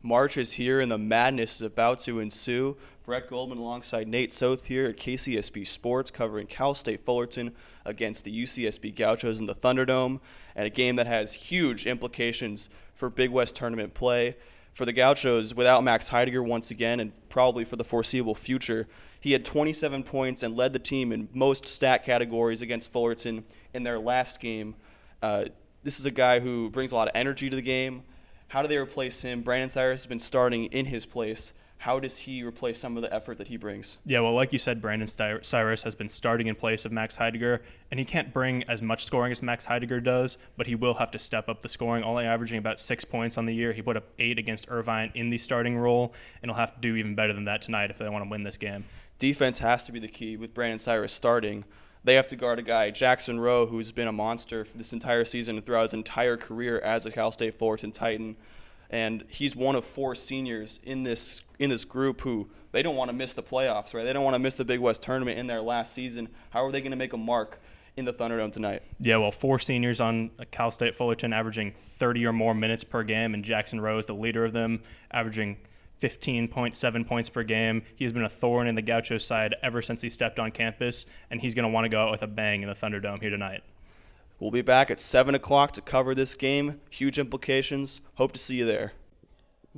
March is here and the madness is about to ensue. Brett Goldman alongside Nate Soth here at KCSB Sports covering Cal State Fullerton against the UCSB Gauchos in the Thunderdome, and a game that has huge implications for Big West tournament play. For the Gauchos, without Max Heidegger once again, and probably for the foreseeable future, he had 27 points and led the team in most stat categories against Fullerton in their last game. This is a guy who brings a lot of energy to the game. How do they replace him? Brandon Cyrus has been starting in his place. How does he replace some of the effort that he brings? Yeah, well, like you said, Brandon Cyrus has been starting in place of Max Heidegger, and he can't bring as much scoring as Max Heidegger does, but he will have to step up the scoring, only averaging about 6 points on the year. He put up 8 against Irvine in the starting role, and he'll have to do even better than that tonight if they want to win this game. Defense has to be the key with Brandon Cyrus starting. They have to guard a guy, Jackson Rowe, who's been a monster for this entire season and throughout his entire career as a Cal State Fullerton Titan. And he's one of 4 seniors in this group who they don't want to miss the playoffs, right? They don't want to miss the Big West tournament in their last season. How are they going to make a mark in the Thunderdome tonight? Yeah, well, 4 seniors on Cal State Fullerton averaging 30 or more minutes per game, and Jackson Rowe is the leader of them, averaging 15.7 points per game. He's been a thorn in the Gauchos side ever since he stepped on campus, and he's going to want to go out with a bang in the Thunderdome here tonight. We'll be back at 7 o'clock to cover this game. Huge implications. Hope to see you there.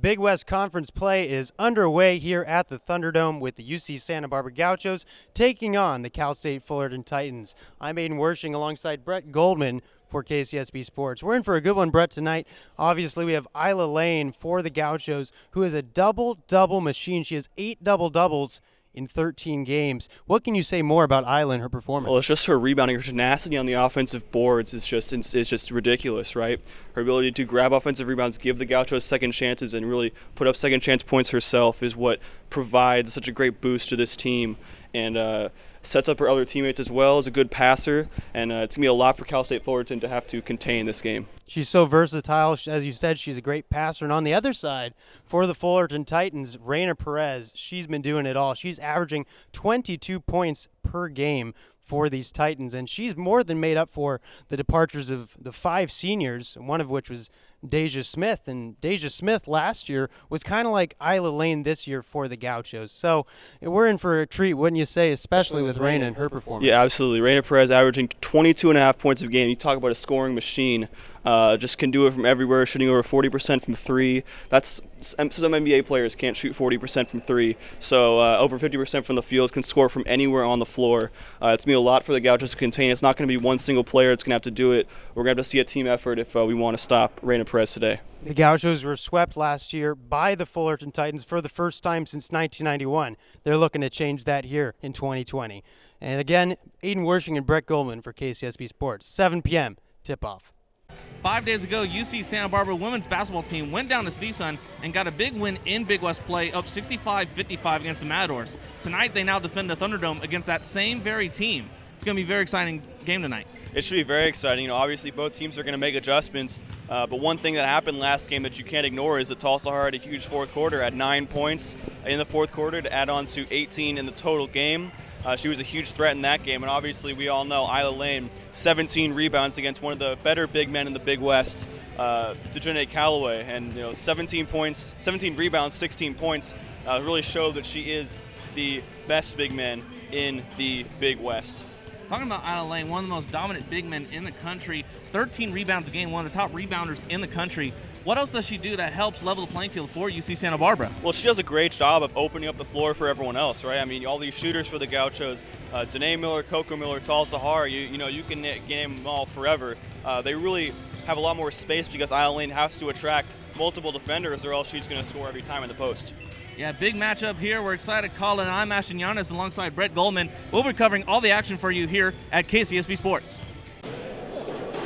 Big West Conference play is underway here at the Thunderdome with the UC Santa Barbara Gauchos taking on the Cal State Fullerton Titans. I'm Aiden Wershing alongside Brett Goldman for KCSB Sports. We're in for a good one, Brett, tonight. Obviously, we have Isla Lane for the Gauchos, who is a double-double machine. She has 8 double-doubles in 13 games. What can you say more about Isla and her performance? Well, it's just her rebounding, her tenacity on the offensive boards is just ridiculous, right? Her ability to grab offensive rebounds, give the Gauchos second chances, and really put up second chance points herself is what provides such a great boost to this team, and sets up her other teammates as well as a good passer, and it's going to be a lot for Cal State Fullerton to have to contain this game. She's so versatile. As you said, she's a great passer. And on the other side, for the Fullerton Titans, Raina Perez, she's been doing it all. She's averaging 22 points per game for these Titans, and she's more than made up for the departures of the 5 seniors, one of which was Deja Smith. And Deja Smith last year was kind of like Isla Lane this year for the Gauchos. So we're in for a treat, wouldn't you say, especially with Raina and her performance? Yeah, absolutely. Raina Perez averaging 22.5 points a game. You talk about a scoring machine. Just can do it from everywhere, shooting over 40% from 3. Some NBA players can't shoot 40% from 3, so over 50% from the field, can score from anywhere on the floor. It's going to be a lot for the Gauchos to contain. It's not going to be one single player that's going to have to do it. We're going to have to see a team effort if we want to stop Raina Perez today. The Gauchos were swept last year by the Fullerton Titans for the first time since 1991. They're looking to change that here in 2020. And again, Aiden Wershing and Brett Goldman for KCSB Sports. 7 p.m. tip-off. 5 days ago, UC Santa Barbara women's basketball team went down to CSUN and got a big win in Big West play, up 65-55 against the Matadors. Tonight, they now defend the Thunderdome against that same very team. It's going to be a very exciting game tonight. It should be very exciting. Obviously, both teams are going to make adjustments, but one thing that happened last game that you can't ignore is that Tulsa had a huge fourth quarter, had 9 points in the fourth quarter to add on to 18 in the total game. She was a huge threat in that game, and obviously we all know Isla Lane, 17 rebounds against one of the better big men in the Big West, Dejanae Calloway, and 17 points, 17 rebounds, 16 points, really showed that she is the best big man in the Big West. Talking about Isla Lane, one of the most dominant big men in the country, 13 rebounds a game, one of the top rebounders in the country. What else does she do that helps level the playing field for UC Santa Barbara? Well, she does a great job of opening up the floor for everyone else, right? I mean, all these shooters for the Gauchos, Danae Miller, Coco Miller, Tulsa Har, you can name them all forever. They really have a lot more space because Isla Lane has to attract multiple defenders or else she's going to score every time in the post. Yeah, big matchup here. We're excited to call it. I'm Ashton Giannis alongside Brett Goldman. We'll be covering all the action for you here at KCSB Sports.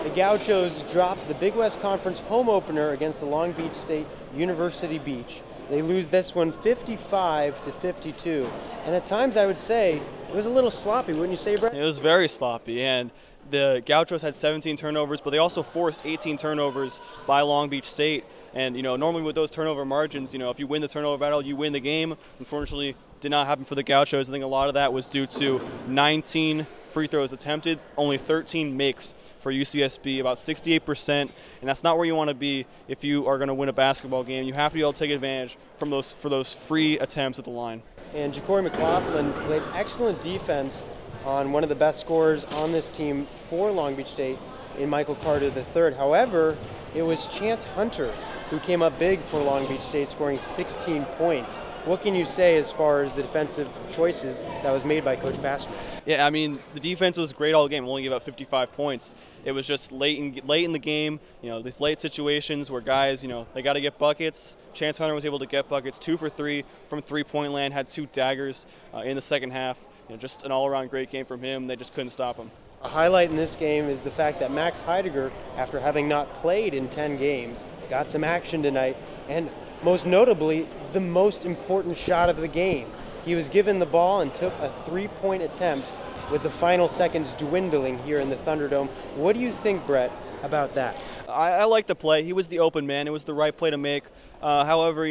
The Gauchos dropped the Big West Conference home opener against the Long Beach State University Beach. They lose this one 55-52. And at times I would say it was a little sloppy, wouldn't you say, Brett? It was very sloppy, and the Gauchos had 17 turnovers, but they also forced 18 turnovers by Long Beach State. And, normally with those turnover margins, if you win the turnover battle, you win the game. Unfortunately, did not happen for the Gauchos. I think a lot of that was due to 19 free throws attempted, only 13 makes for UCSB, about 68%. And that's not where you want to be if you are going to win a basketball game. You have to be able to take advantage for those free attempts at the line. And Ja'Cory McLaughlin played excellent defense on one of the best scorers on this team for Long Beach State in Michael Carter III. However, it was Chance Hunter who came up big for Long Beach State, scoring 16 points. What can you say as far as the defensive choices that was made by Coach Bassman? Yeah, I mean, the defense was great all game. Only gave up 55 points. It was just late in the game, these late situations where guys, they got to get buckets. Chance Hunter was able to get buckets, 2 for 3 from three-point land, had 2 daggers in the second half. Just an all-around great game from him. They just couldn't stop him. A highlight in this game is the fact that Max Heidegger, after having not played in 10 games, got some action tonight, and most notably, the most important shot of the game. He was given the ball and took a 3-point attempt with the final seconds dwindling here in the Thunderdome. What do you think, Brett, about that? I like the play. He was the open man. It was the right play to make. However,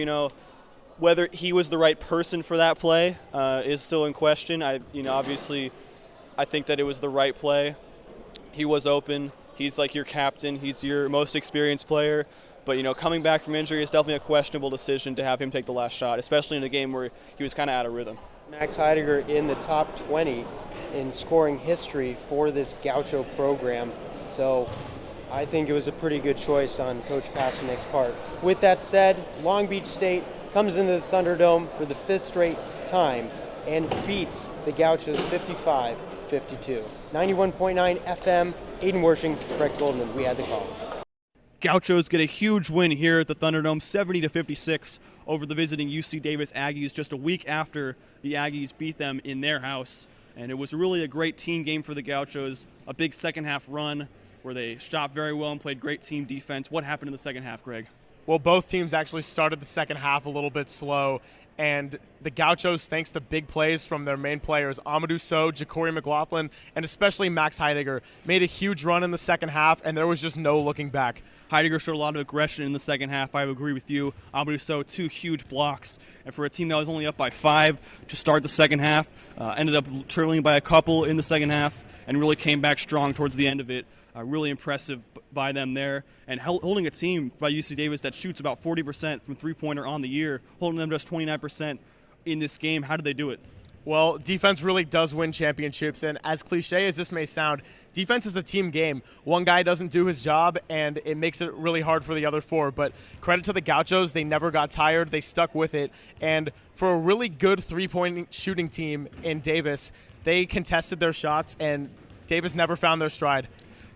whether he was the right person for that play is still in question. Obviously, I think that it was the right play. He was open. He's like your captain. He's your most experienced player. But, coming back from injury is definitely a questionable decision to have him take the last shot, especially in a game where he was kind of out of rhythm. Max Heidegger in the top 20 in scoring history for this Gaucho program. So I think it was a pretty good choice on Coach Pasternak's part. With that said, Long Beach State comes into the Thunderdome for the 5th straight time and beats the Gauchos 55-52. 91.9 FM, Aiden Wershing, Brett Goldman. We had the call. Gauchos get a huge win here at the Thunderdome, 70-56 over the visiting UC Davis Aggies, just a week after the Aggies beat them in their house. And it was really a great team game for the Gauchos, a big second-half run where they shot very well and played great team defense. What happened in the second half, Greg? Well, both teams actually started the second half a little bit slow, and the Gauchos, thanks to big plays from their main players, Amadou Sow, Ja'Cory McLaughlin, and especially Max Heidegger, made a huge run in the second half, and there was just no looking back. Heidegger showed a lot of aggression in the second half. I would agree with you. Amadou Sow, 2 huge blocks. And for a team that was only up by 5 to start the second half, ended up trailing by a couple in the second half and really came back strong towards the end of it. Really impressive by them there. And holding a team by UC Davis that shoots about 40% from three-pointer on the year, holding them just 29% in this game. How did they do it? Well, defense really does win championships, and as cliche as this may sound, defense is a team game. One guy doesn't do his job, and it makes it really hard for the other 4. But credit to the Gauchos, they never got tired. They stuck with it. And for a really good three-point shooting team in Davis, they contested their shots, and Davis never found their stride.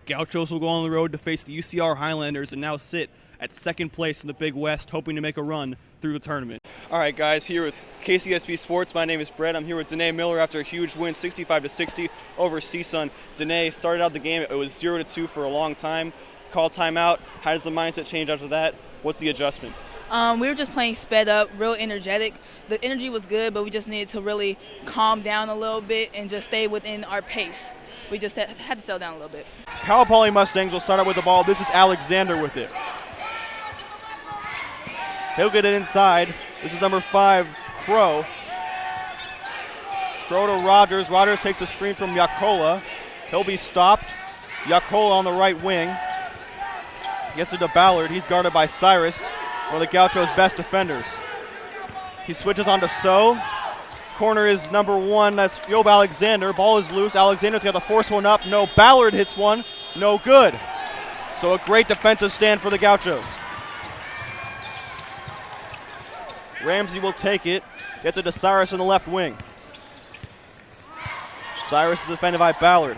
Gauchos will go on the road to face the UCR Highlanders and now sit at second place in the Big West, hoping to make a run through the tournament. All right, guys, here with KCSB Sports. My name is Brett. I'm here with Danae Miller after a huge win, 65-60 over CSUN. Danae started out the game. It was 0-2 for a long time. Called timeout. How does the mindset change after that? What's the adjustment? We were just playing sped up, real energetic. The energy was good, but we just needed to really calm down a little bit and just stay within our pace. We just had to settle down a little bit. Cal Poly Mustangs will start out with the ball. This is Alexander with it. He'll get it inside. This is number 5, Crow. Crow to Rogers. Rogers takes a screen from Yakola. He'll be stopped. Yakola on the right wing. Gets it to Ballard. He's guarded by Cyrus, one of the Gauchos' best defenders. He switches on to Sow. Corner is number 1. That's Yob Alexander. Ball is loose. Alexander's got to force one up. No. Ballard hits one. No good. So a great defensive stand for the Gauchos. Ramsey will take it. Gets it to Cyrus in the left wing. Cyrus is defended by Ballard.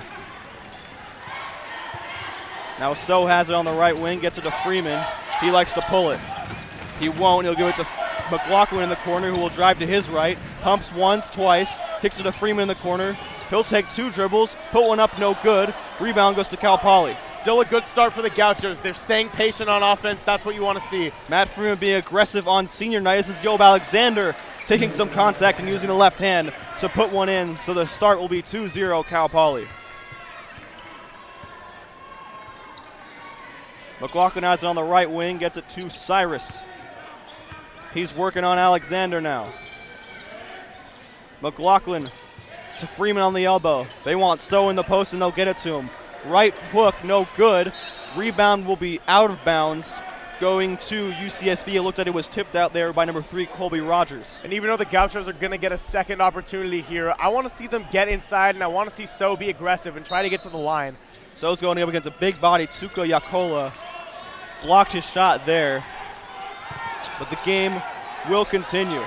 Now Sow has it on the right wing. Gets it to Freeman. He likes to pull it. He won't. He'll give it to McLaughlin in the corner, who will drive to his right. Pumps once, twice. Kicks it to Freeman in the corner. He'll take 2 dribbles. Put one up, no good. Rebound goes to Cal Poly. Still a good start for the Gauchos. They're staying patient on offense. That's what you want to see. Matt Freeman being aggressive on senior night. This is Job Alexander taking some contact and using the left hand to put one in. So the start will be 2-0 Cal Poly. McLaughlin has it on the right wing, gets it to Cyrus. He's working on Alexander now. McLaughlin to Freeman on the elbow. They want So in the post and they'll get it to him. Right hook, no good. Rebound will be out of bounds. Going to UCSB, it looked like it was tipped out there by number 3, Colby Rogers. And even though the Gauchos are going to get a second opportunity here, I want to see them get inside, and I want to see So be aggressive and try to get to the line. So's going up against a big body, Tsuka Yakola. Blocked his shot there, but the game will continue.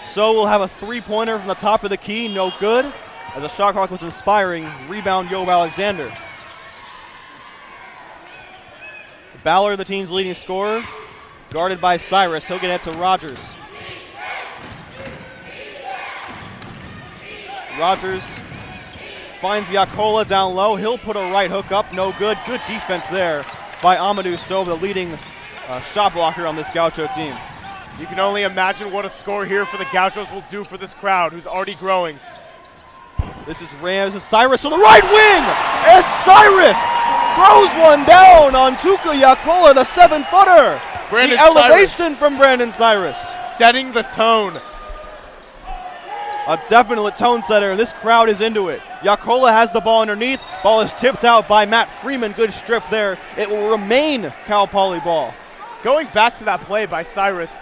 So will have a three-pointer from the top of the key, no good. As the shot clock was inspiring, rebound Job Alexander. Ballard, the team's leading scorer, guarded by Cyrus. He'll get it to Rogers. Rogers finds Yakola down low. He'll put a right hook up, no good. Good defense there by Amadou So, the leading shot blocker on this Gaucho team. You can only imagine what a score here for the Gauchos will do for this crowd, who's already growing. This is Rams. This is Cyrus on the right wing, and Cyrus throws one down on Tuka Yakola, the 7-footer. The elevation from Brandon Cyrus. Setting the tone. A definite tone setter, and this crowd is into it. Yakola has the ball underneath. Ball is tipped out by Matt Freeman. Good strip there. It will remain Cal Poly ball. Going back to that play by Cyrus,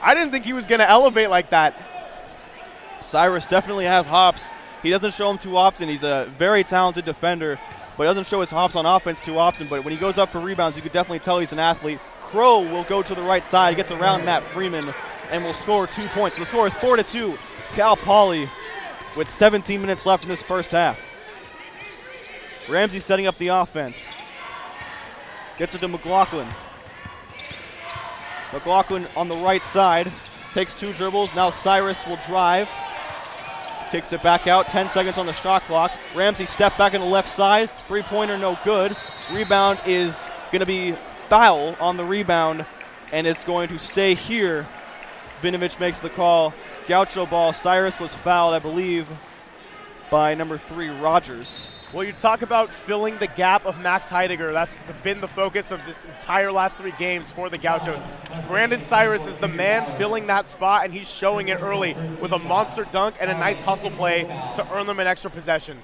I didn't think he was going to elevate like that. Cyrus definitely has hops. He doesn't show them too often. He's a very talented defender, but doesn't show his hops on offense too often. But when he goes up for rebounds, you could definitely tell he's an athlete. Crow will go to the right side, gets around Matt Freeman, and will score 2 points. So the score is 4-2. Cal Poly with 17 minutes left in this first half. Ramsey setting up the offense. Gets it to McLaughlin. McLaughlin on the right side. Takes 2 dribbles. Now Cyrus will drive. Kicks it back out. 10 seconds on the shot clock. Ramsey step back on the left side. Three-pointer no good. Rebound is going to be foul on the rebound, and it's going to stay here. Vinovich makes the call. Gaucho ball. Cyrus was fouled, I believe, by number 3, Rogers. Well, you talk about filling the gap of Max Heidegger. That's been the focus of this entire last 3 games for the Gauchos. Brandon Cyrus is the man filling that spot, and he's showing it early with a monster dunk and a nice hustle play to earn them an extra possession.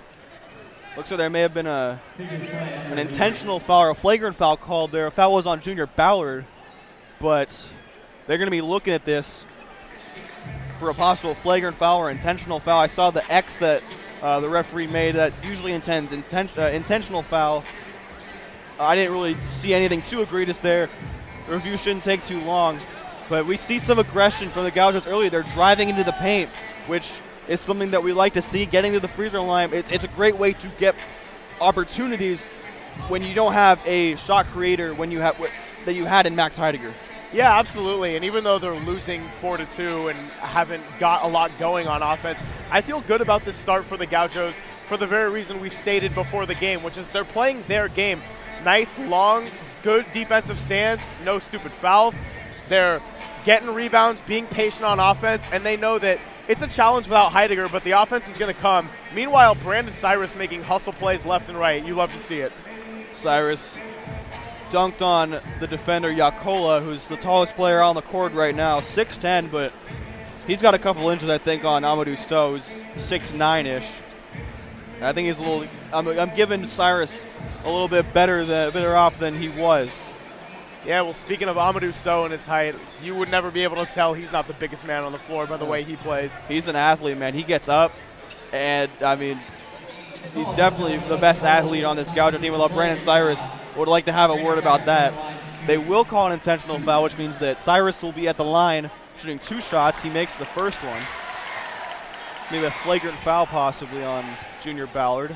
Looks like there may have been an intentional foul or a flagrant foul called there. A foul was on Junior Ballard, but they're going to be looking at this for a possible flagrant foul or intentional foul. I saw the X that the referee made that usually intends intentional foul. I didn't really see anything too egregious there. The review shouldn't take too long, but we see some aggression from the Gauchos early. They're driving into the paint, which is something that we like to see. Getting to the free throw line, it's a great way to get opportunities when you don't have a shot creator that you had in Max Heidegger. Yeah, absolutely. And even though they're losing 4-2 and haven't got a lot going on offense, I feel good about this start for the Gauchos for the very reason we stated before the game, which is they're playing their game. Nice, long, good defensive stance, no stupid fouls. They're getting rebounds, being patient on offense, and they know that it's a challenge without Heidegger, but the offense is going to come. Meanwhile, Brandon Cyrus making hustle plays left and right. You love to see it. Cyrus dunked on the defender Yakola, who's the tallest player on the court right now, 6'10", but he's got a couple inches, I think, on Amadou So, who's 6'9"-ish. I think he's a little. I'm giving Cyrus a little bit better off than he was. Yeah, well, speaking of Amadou So and his height, you would never be able to tell he's not the biggest man on the floor by the way he plays. He's an athlete, man. He gets up, and I mean, he's definitely the best athlete on this Gaucho team. Although Brandon Cyrus would like to have a word about that. They will call an intentional foul, which means that Cyrus will be at the line shooting 2 shots. He makes the first one. Maybe a flagrant foul possibly on Junior Ballard.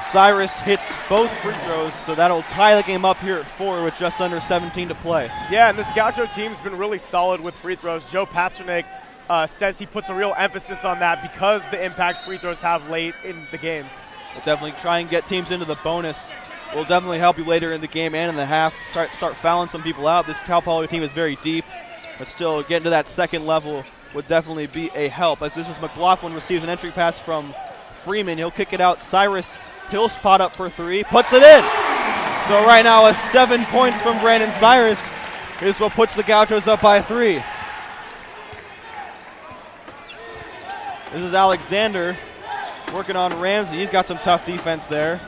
Cyrus hits both free throws, so that'll tie the game up here at 4 with just under 17 to play. Yeah, and this Gaucho team's been really solid with free throws. Joe Pasternak says he puts a real emphasis on that because the impact free throws have late in the game. We'll definitely try and get teams into the bonus. Will definitely help you later in the game and in the half. Start fouling some people out. This Cal Poly team is very deep, but still getting to that second level would definitely be a help. As this is McLaughlin receives an entry pass from Freeman. He'll kick it out. Cyrus, he'll spot up for 3, puts it in. So right now, 7 points from Brandon Cyrus is what puts the Gauchos up by 3. This is Alexander working on Ramsey. He's got some tough defense there.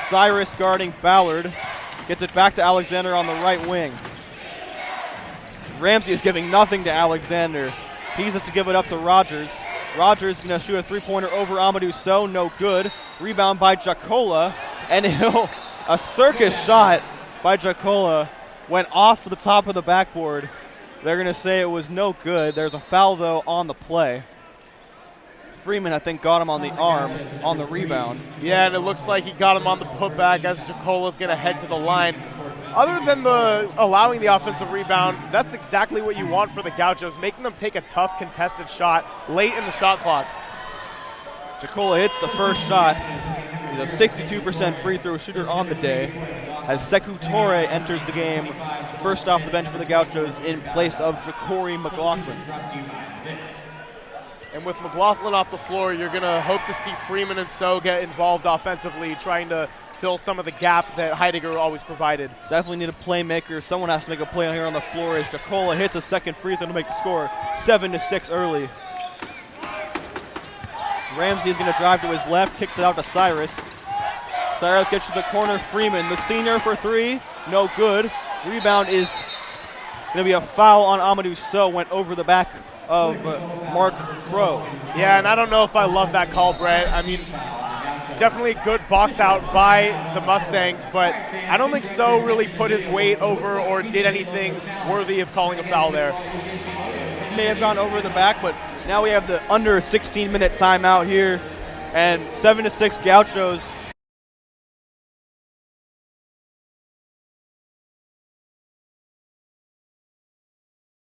Cyrus guarding Ballard. Gets it back to Alexander on the right wing. Ramsey is giving nothing to Alexander. He has to give it up to Rogers. Rogers going to shoot a 3-pointer over Amadou Sow. No good. Rebound by Jacola. And a circus shot by Jacola went off the top of the backboard. They're going to say it was no good. There's a foul, though, on the play. Freeman, I think, got him on the arm on the rebound. Yeah, and it looks like he got him on the putback as Jacola's going to head to the line. Other than allowing the offensive rebound, that's exactly what you want for the Gauchos, making them take a tough contested shot late in the shot clock. Jacola hits the first shot. He's a 62% free throw shooter on the day as Sekou Toure enters the game first off the bench for the Gauchos in place of Ja'Cory McLaughlin. And with McLaughlin off the floor, you're going to hope to see Freeman and So get involved offensively, trying to fill some of the gap that Heidegger always provided. Definitely need a playmaker. Someone has to make a play on here on the floor as Jacola hits a second free throw to make the score 7-6 early. Ramsey is going to drive to his left, kicks it out to Cyrus. Cyrus gets to the corner. Freeman, the senior, for 3. No good. Rebound is going to be a foul on Amadou Sow. Went over the back of Mark Crow. Yeah, and I don't know if I love that call, Brett. I mean, definitely a good box out by the Mustangs, but I don't think So really put his weight over or did anything worthy of calling a foul there. May have gone over the back, but now we have the under 16-minute timeout here, and 7-6 Gauchos.